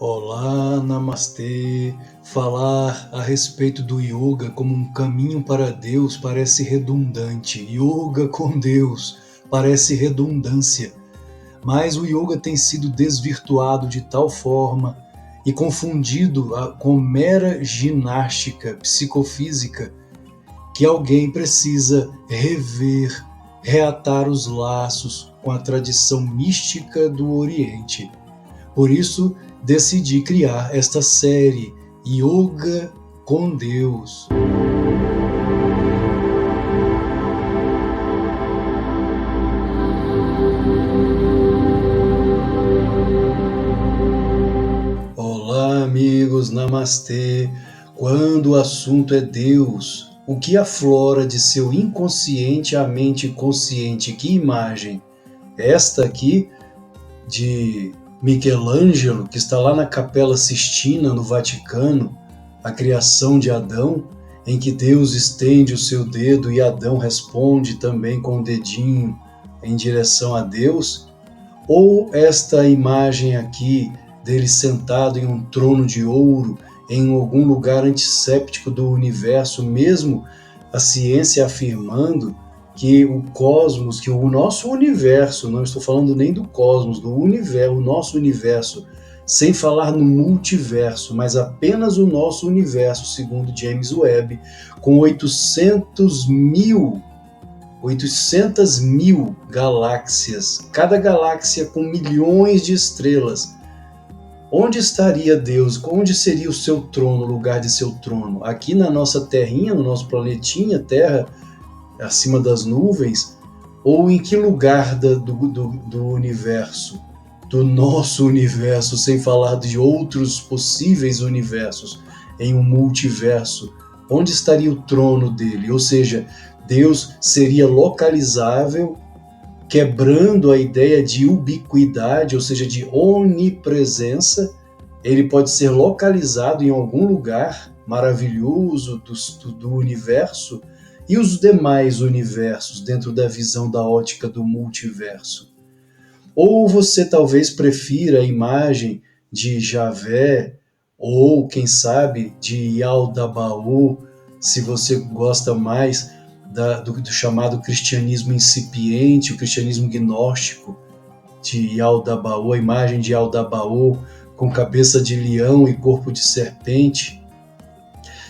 Olá, namastê. Falar a respeito do yoga como um caminho para Deus parece redundante. Yoga com Deus parece redundância. Mas o yoga tem sido desvirtuado de tal forma e confundido com mera ginástica psicofísica que alguém precisa rever, reatar os laços com a tradição mística do Oriente. Por isso, decidi criar esta série Yoga com Deus. Olá, amigos, namastê. Quando o assunto é Deus, o que aflora de seu inconsciente à mente consciente? Que imagem? Esta aqui, de Michelangelo, que está lá na Capela Sistina, no Vaticano, a criação de Adão, em que Deus estende o seu dedo e Adão responde também com o dedinho em direção a Deus? Ou esta imagem aqui dele sentado em um trono de ouro em algum lugar antisséptico do universo, mesmo a ciência afirmando que o cosmos, que o nosso universo, não estou falando nem do cosmos, do universo, o nosso universo, sem falar no multiverso, mas apenas o nosso universo, segundo James Webb, com 800 mil galáxias, cada galáxia com milhões de estrelas. Onde estaria Deus? Onde seria o seu trono, o lugar de seu trono? Aqui na nossa terrinha, no nosso planetinha Terra, acima das nuvens? Ou em que lugar do universo? Do nosso universo, sem falar de outros possíveis universos, em um multiverso? Onde estaria o trono dele? Ou seja, Deus seria localizável, quebrando a ideia de ubiquidade, ou seja, de onipresença. Ele pode ser localizado em algum lugar maravilhoso do universo, e os demais universos dentro da visão da ótica do multiverso. Ou você talvez prefira a imagem de Javé, ou quem sabe de Yaldabaoth, se você gosta mais do chamado cristianismo incipiente, o cristianismo gnóstico de Yaldabaoth, a imagem de Yaldabaoth com cabeça de leão e corpo de serpente.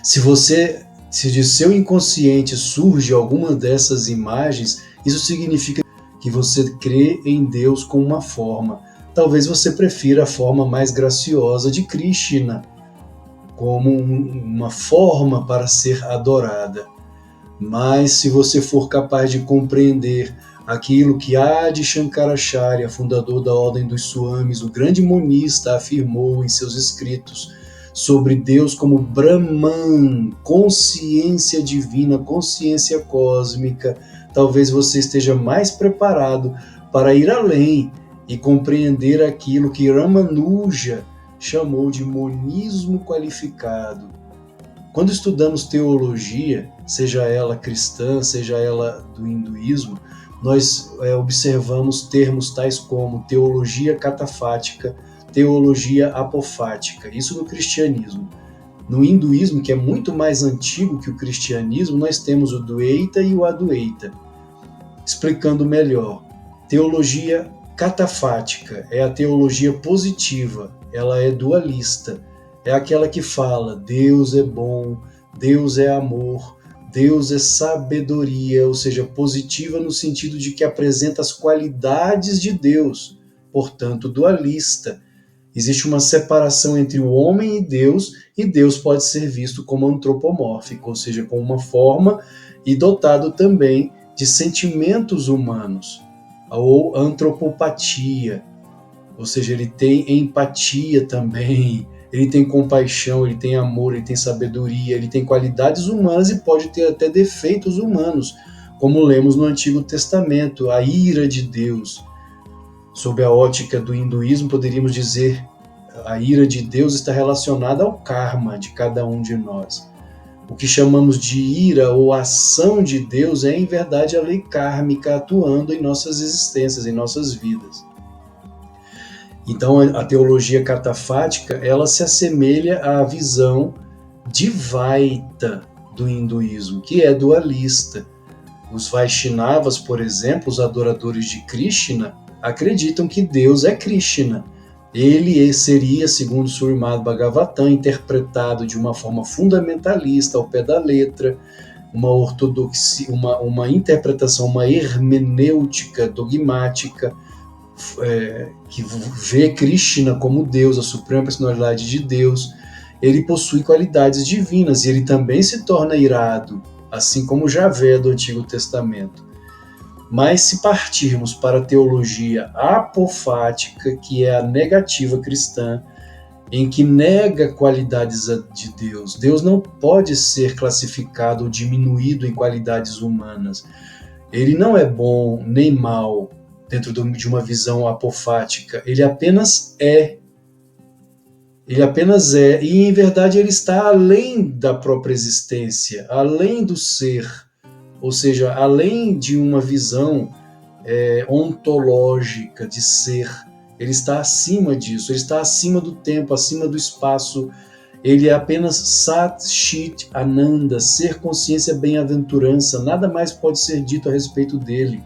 Se de seu inconsciente surge alguma dessas imagens, isso significa que você crê em Deus com uma forma. Talvez você prefira a forma mais graciosa de Krishna, como uma forma para ser adorada. Mas se você for capaz de compreender aquilo que Adi Shankaracharya, fundador da Ordem dos Swamis, o grande monista, afirmou em seus escritos sobre Deus como Brahman, consciência divina, consciência cósmica, talvez você esteja mais preparado para ir além e compreender aquilo que Ramanuja chamou de monismo qualificado. Quando estudamos teologia, seja ela cristã, seja ela do hinduísmo, nós observamos termos tais como teologia catafática, teologia apofática, isso no cristianismo. No hinduísmo, que é muito mais antigo que o cristianismo, nós temos o Dvaita e o Advaita. Explicando melhor, teologia catafática é a teologia positiva, ela é dualista, é aquela que fala Deus é bom, Deus é amor, Deus é sabedoria, ou seja, positiva no sentido de que apresenta as qualidades de Deus, portanto dualista. Existe uma separação entre o homem e Deus pode ser visto como antropomórfico, ou seja, com uma forma e dotado também de sentimentos humanos, ou antropopatia, ou seja, ele tem empatia também, ele tem compaixão, ele tem amor, ele tem sabedoria, ele tem qualidades humanas e pode ter até defeitos humanos, como lemos no Antigo Testamento, a ira de Deus. Sob a ótica do hinduísmo, poderíamos dizer a ira de Deus está relacionada ao karma de cada um de nós. O que chamamos de ira ou ação de Deus é, em verdade, a lei kármica atuando em nossas existências, em nossas vidas. Então, a teologia catafática, ela se assemelha à visão Dvaita do hinduísmo, que é dualista. Os Vaishnavas, por exemplo, os adoradores de Krishna, acreditam que Deus é Krishna. Ele seria, segundo Srimad Bhagavatam, interpretado de uma forma fundamentalista, ao pé da letra, uma ortodoxia, uma interpretação, uma hermenêutica dogmática, que vê Krishna como Deus, a suprema personalidade de Deus. Ele possui qualidades divinas e ele também se torna irado, assim como Javé do Antigo Testamento. Mas se partirmos para a teologia apofática, que é a negativa cristã, em que nega qualidades de Deus, Deus não pode ser classificado ou diminuído em qualidades humanas. Ele não é bom nem mal dentro de uma visão apofática, ele apenas é. Ele apenas é, e em verdade ele está além da própria existência, além do ser, ou seja, além de uma visão ontológica de ser. Ele está acima disso, ele está acima do tempo, acima do espaço. Ele é apenas Sat Chit Ananda, ser, consciência, bem-aventurança. Nada mais pode ser dito a respeito dele.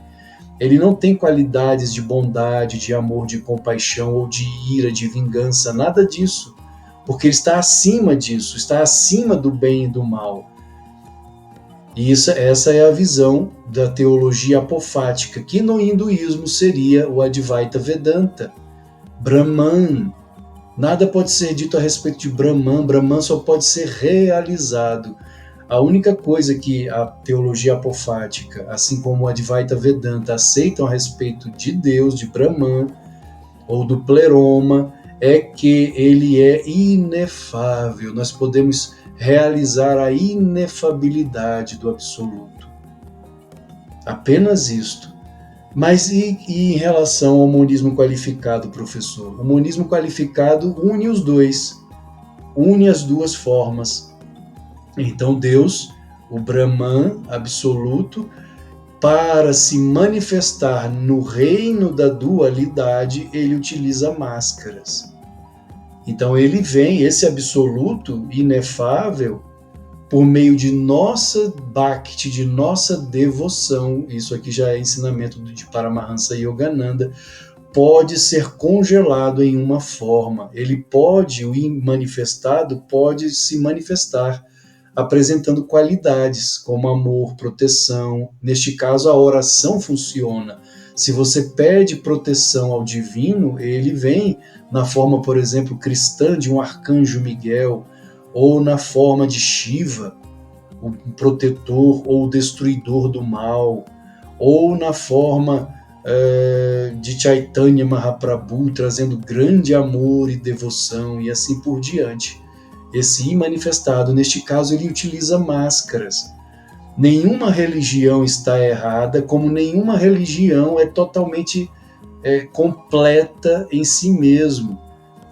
Ele não tem qualidades de bondade, de amor, de compaixão ou de ira, de vingança, nada disso. Porque ele está acima disso, está acima do bem e do mal. E essa é a visão da teologia apofática, que no hinduísmo seria o Advaita Vedanta. Brahman. Nada pode ser dito a respeito de Brahman. Brahman só pode ser realizado. A única coisa que a teologia apofática, assim como o Advaita Vedanta, aceitam a respeito de Deus, de Brahman, ou do Pleroma, é que ele é inefável. Nós podemos realizar a inefabilidade do absoluto. Apenas isto. Mas e em relação ao monismo qualificado, professor? O monismo qualificado une os dois, une as duas formas. Então Deus, o Brahman absoluto, para se manifestar no reino da dualidade, ele utiliza máscaras. Então ele vem, esse absoluto inefável, por meio de nossa bhakti, de nossa devoção, isso aqui já é ensinamento de Paramahansa Yogananda, pode ser congelado em uma forma. Ele pode, o manifestado pode se manifestar apresentando qualidades como amor, proteção. Neste caso, a oração funciona. Se você pede proteção ao divino, ele vem na forma, por exemplo, cristã de um arcanjo Miguel, ou na forma de Shiva, o protetor ou o destruidor do mal, ou na forma de Chaitanya Mahaprabhu, trazendo grande amor e devoção, e assim por diante. Esse manifestado, neste caso, ele utiliza máscaras. Nenhuma religião está errada, como nenhuma religião é totalmente completa em si mesmo.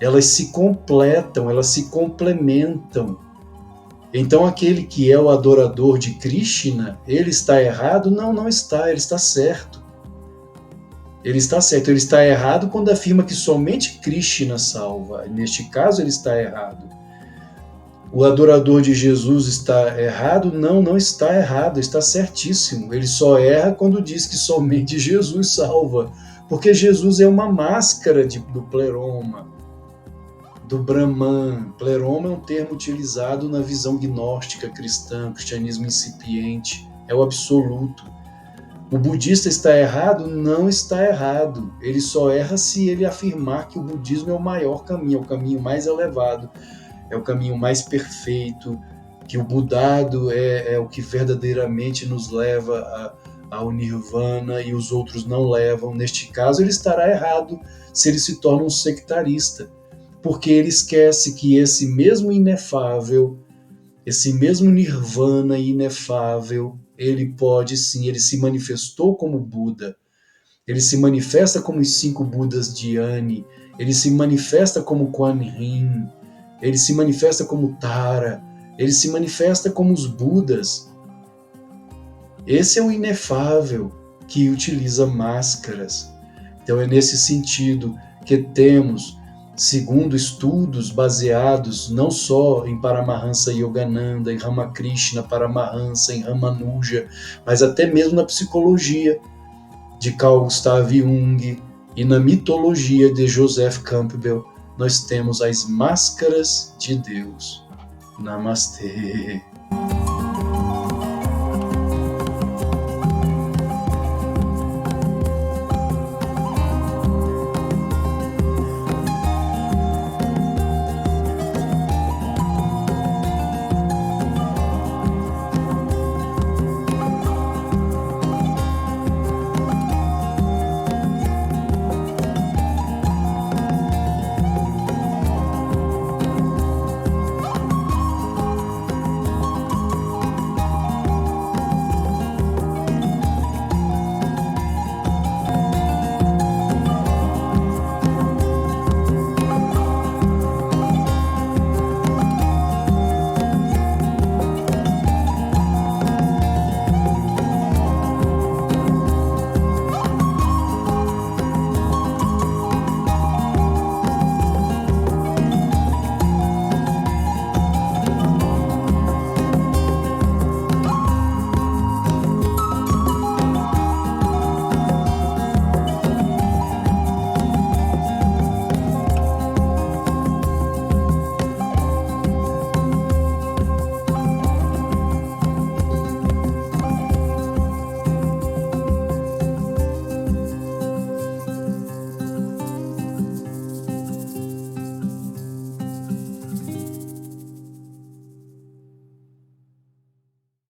Elas se completam, elas se complementam. Então, aquele que é o adorador de Krishna, ele está errado? Não, não está, ele está certo. Ele está certo, ele está errado quando afirma que somente Krishna salva. Neste caso, ele está errado. O adorador de Jesus está errado? Não, não está errado, está certíssimo. Ele só erra quando diz que somente Jesus salva, porque Jesus é uma máscara do Pleroma, do Brahman. Pleroma é um termo utilizado na visão gnóstica cristã, cristianismo incipiente, é o absoluto. O budista está errado? Não está errado. Ele só erra se ele afirmar que o budismo é o maior caminho, é o caminho mais elevado, é o caminho mais perfeito, que o Budado é o que verdadeiramente nos leva ao Nirvana e os outros não levam. Neste caso, ele estará errado se ele se torna um sectarista, porque ele esquece que esse mesmo inefável, esse mesmo Nirvana inefável, ele pode sim, ele se manifestou como Buda, ele se manifesta como os 5 Budas de Ani, ele se manifesta como Kuan Yin, ele se manifesta como Tara, ele se manifesta como os Budas. Esse é o inefável que utiliza máscaras. Então é nesse sentido que temos, segundo estudos baseados não só em Paramahansa Yogananda, em Ramakrishna Paramahansa, em Ramanuja, mas até mesmo na psicologia de Carl Gustav Jung e na mitologia de Joseph Campbell, nós temos as máscaras de Deus. Namastê.